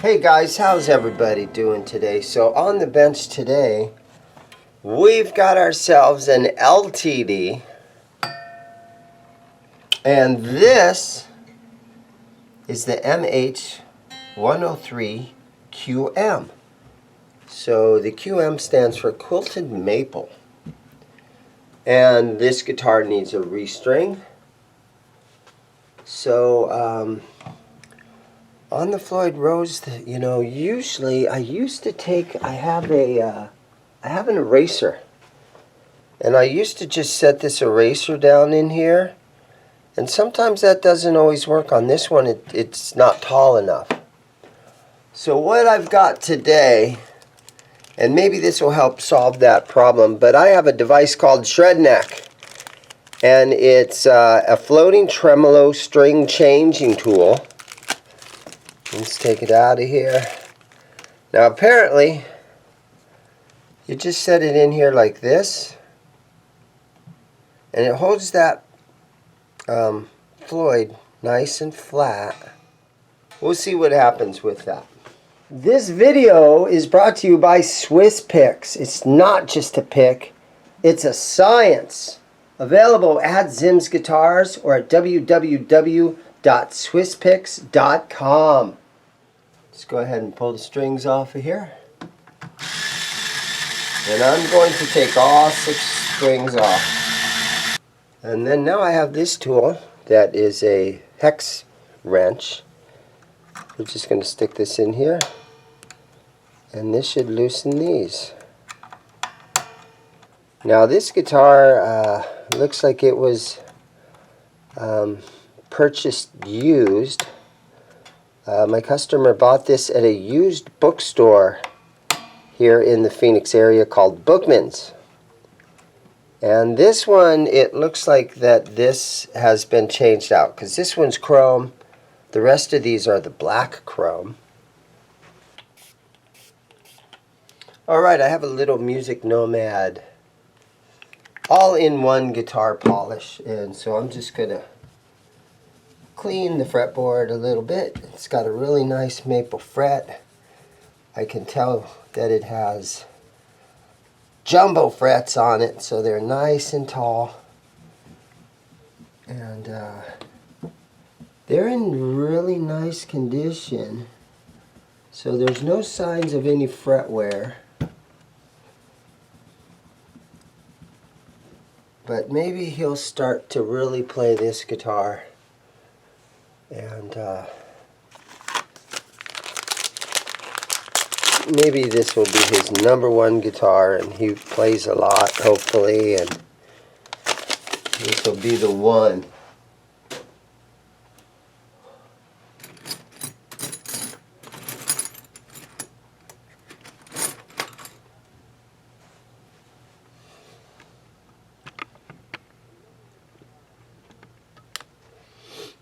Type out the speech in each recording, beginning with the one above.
Hey guys, how's everybody doing today? So on the bench today, we've got ourselves an LTD, and this is the MH-103 QM. So the QM stands for Quilted Maple, and this guitar needs a restring. So on the Floyd Rose, usually I have an eraser, and I used to just set this eraser down in here, and sometimes that doesn't always work. On this one, it's not tall enough. So what I've got today, and maybe this will help solve that problem, but I have a device called Shred Neck, and it's a floating tremolo string changing tool. Let's take it out of here. Now apparently, you just set it in here like this, and it holds that Floyd nice and flat. We'll see what happens with that. This video is brought to you by Swiss Picks. It's not just a pick, it's a science. Available at ZIMM'S Guitars or at www.swisspicks.com. Let's go ahead and pull the strings off of here. And I'm going to take all 6 strings off. And then now I have this tool that is a hex wrench. We're just going to stick this in here, and this should loosen these. Now this guitar looks like it was purchased used. My customer bought this at a used bookstore here in the Phoenix area called Bookman's. And this one, it looks like that this has been changed out, because this one's chrome. The rest of these are the black chrome. Alright, I have a little Music Nomad all-in-one guitar polish, and so I'm just going to clean the fretboard a little bit. It's got a really nice maple fret. I can tell that it has jumbo frets on it, so they're nice and tall, and they're in really nice condition, so there's no signs of any fret wear. But maybe he'll start to really play this guitar, and maybe this will be his #1 guitar, and he plays a lot, hopefully, and this will be the one.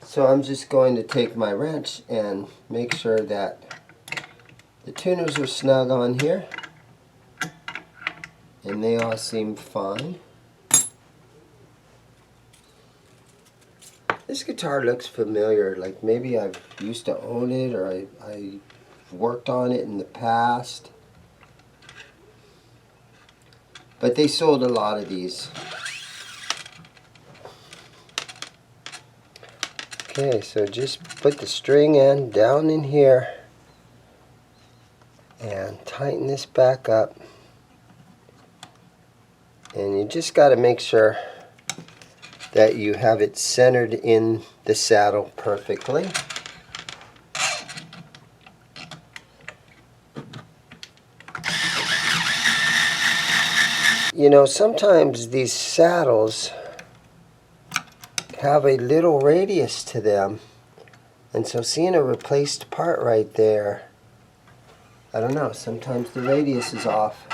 So I'm just going to take my wrench and make sure that the tuners are snug on here, and they all seem fine. This guitar looks familiar, like maybe I've used to own it, or I worked on it in the past. But they sold a lot of these. Okay, so just put the string end down in here and tighten this back up, and you just got to make sure that you have it centered in the saddle perfectly. You know, sometimes these saddles have a little radius to them, and so seeing a replaced part right there, I don't know, sometimes the radius is off.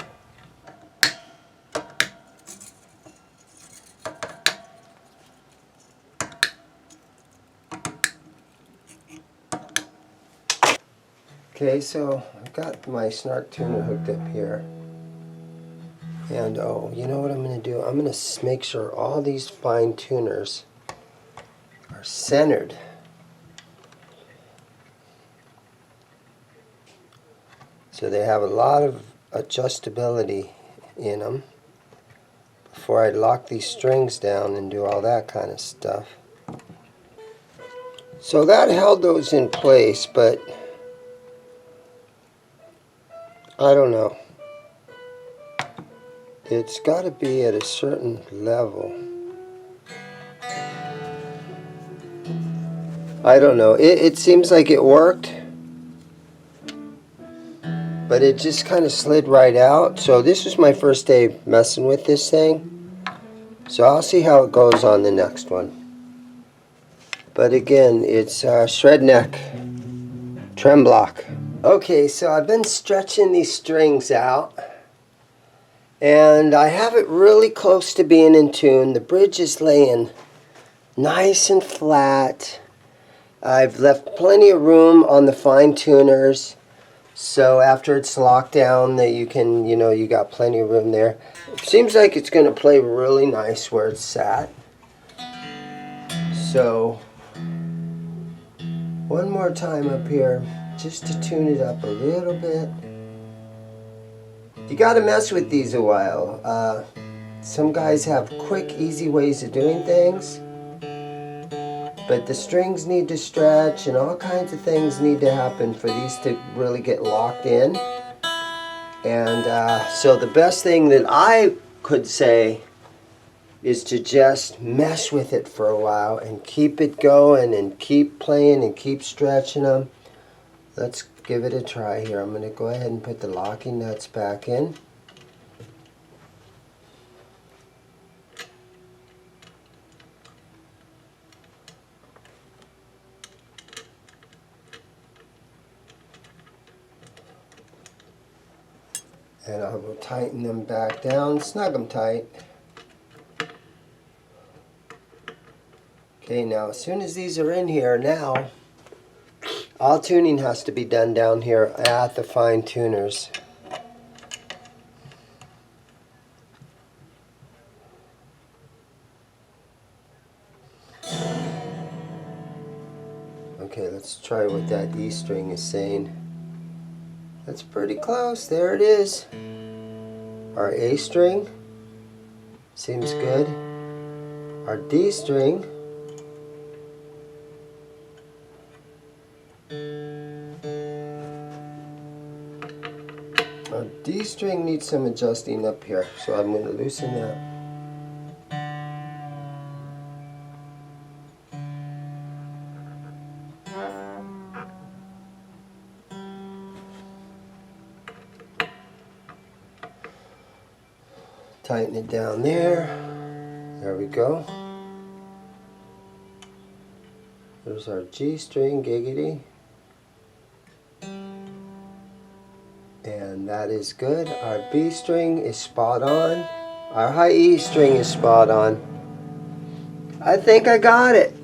Okay, so I've got my snark tuner hooked up here, and oh, you know what I'm going to do? I'm going to make sure all these fine tuners are centered. So they have a lot of adjustability in them before I lock these strings down and do all that kind of stuff. So that held those in place, but I don't know. It's got to be at a certain level. I don't know. It seems like it worked, but it just kind of slid right out. So this was my first day messing with this thing. So I'll see how it goes on the next one. But again, it's shred neck trem block. Okay, so I've been stretching these strings out, and I have it really close to being in tune. The bridge is laying nice and flat. I've left plenty of room on the fine tuners, so after it's locked down that you can, you got plenty of room there. It seems like it's going to play really nice where it's sat. So one more time up here just to tune it up a little bit. You got to mess with these a while. Some guys have quick, easy ways of doing things, but the strings need to stretch and all kinds of things need to happen for these to really get locked in. And so the best thing that I could say is to just mess with it for a while and keep it going and keep playing and keep stretching them. Let's give it a try here. I'm going to go ahead and put the locking nuts back in. And I will tighten them back down, snug them tight. Okay, now as soon as these are in here now, all tuning has to be done down here at the fine tuners. Okay, let's try what that E string is saying. That's pretty close. There it is. Our A string seems good. Our D string, our D string needs some adjusting up here, so I'm going to loosen that. Tighten it down there. There we go. There's our G string, giggity. And that is good. Our B string is spot on. Our high E string is spot on. I think I got it.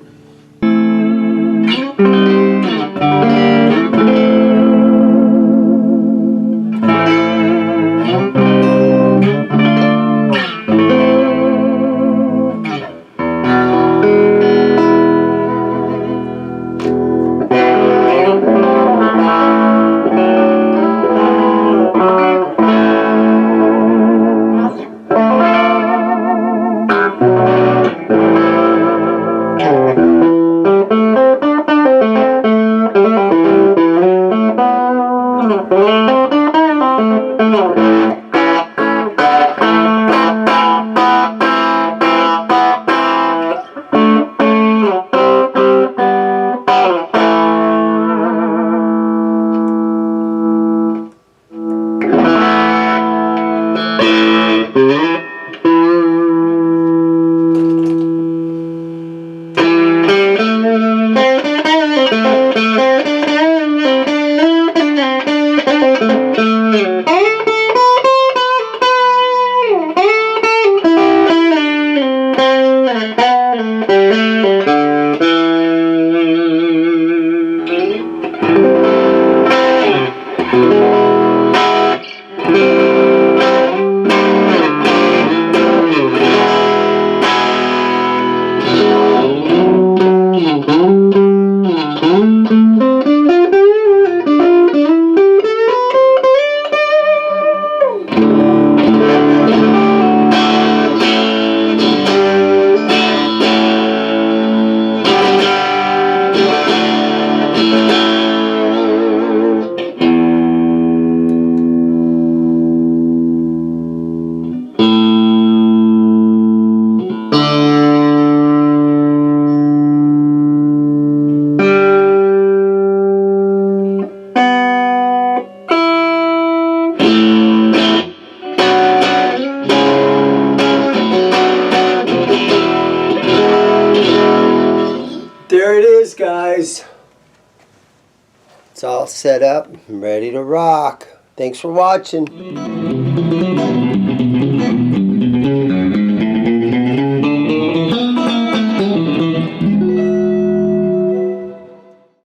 It's all set up, ready to rock. Thanks for watching.